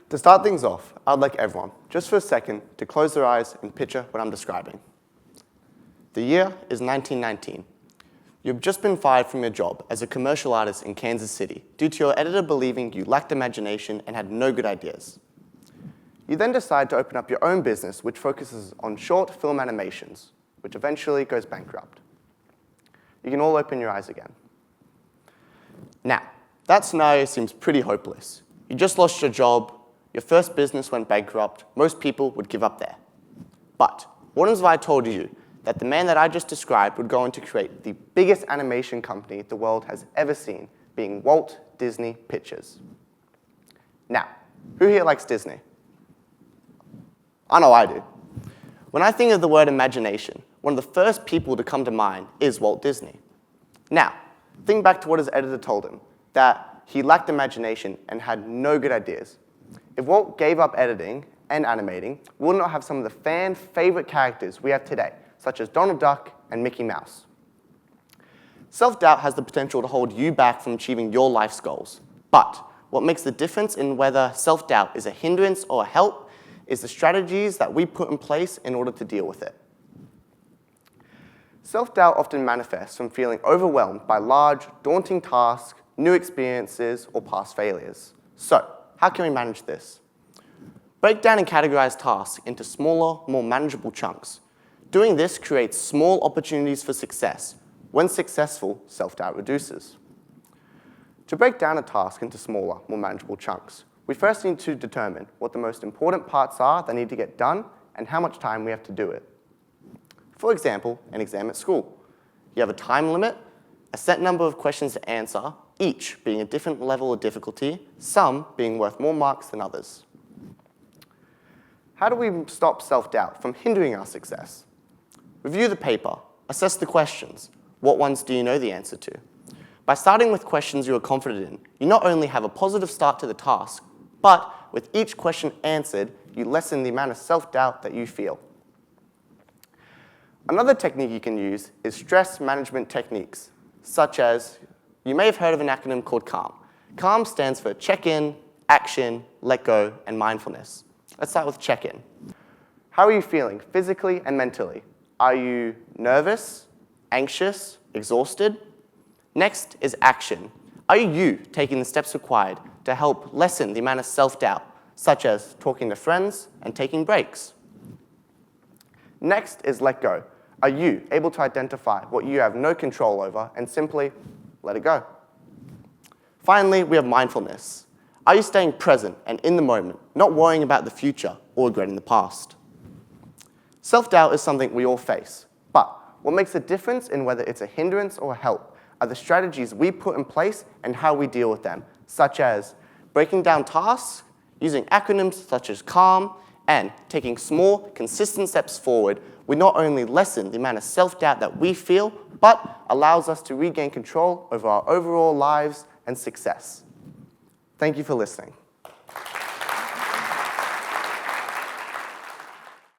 To start things off, I'd like everyone, just for a second, to close their eyes and picture what I'm describing. The year is 1919. You've just been fired from your job as a commercial artist in Kansas City due to your editor believing you lacked imagination and had no good ideas. You then decide to open up your own business which focuses on short film animations, which eventually goes bankrupt. You can all open your eyes again. Now, that scenario seems pretty hopeless. You just lost your job, your first business went bankrupt, most people would give up there. But what if I told you that the man that I just described would go on to create the biggest animation company the world has ever seen, being Walt Disney Pictures? Now, who here likes Disney? I know I do. When I think of the word imagination, one of the first people to come to mind is Walt Disney. Now, think back to what his editor told him, that he lacked imagination and had no good ideas. If Walt gave up editing and animating, we would not have some of the fan-favorite characters we have today, such as Donald Duck and Mickey Mouse. Self-doubt has the potential to hold you back from achieving your life's goals. But what makes the difference in whether self-doubt is a hindrance or a help is the strategies that we put in place in order to deal with it. Self-doubt often manifests from feeling overwhelmed by large, daunting tasks, new experiences, or past failures. So, how can we manage this? Break down and categorize tasks into smaller, more manageable chunks. Doing this creates small opportunities for success. When successful, self-doubt reduces. To break down a task into smaller, more manageable chunks, we first need to determine what the most important parts are that need to get done and how much time we have to do it. For example, an exam at school. You have a time limit, a set number of questions to answer, each being a different level of difficulty, some being worth more marks than others. How do we stop self-doubt from hindering our success? Review the paper, assess the questions. What ones do you know the answer to? By starting with questions you are confident in, you not only have a positive start to the task, but with each question answered, you lessen the amount of self-doubt that you feel. Another technique you can use is stress management techniques, such as, you may have heard of an acronym called CALM. CALM stands for check-in, action, let go, and mindfulness. Let's start with check-in. How are you feeling physically and mentally? Are you nervous, anxious, exhausted? Next is action. Are you taking the steps required to help lessen the amount of self-doubt, such as talking to friends and taking breaks? Next is let go. Are you able to identify what you have no control over and simply let it go? Finally, we have mindfulness. Are you staying present and in the moment, not worrying about the future or regretting the past? Self-doubt is something we all face, but what makes a difference in whether it's a hindrance or a help are the strategies we put in place and how we deal with them, such as breaking down tasks, using acronyms such as CALM, and taking small, consistent steps forward. We not only lessen the amount of self-doubt that we feel, but allows us to regain control over our overall lives and success. Thank you for listening.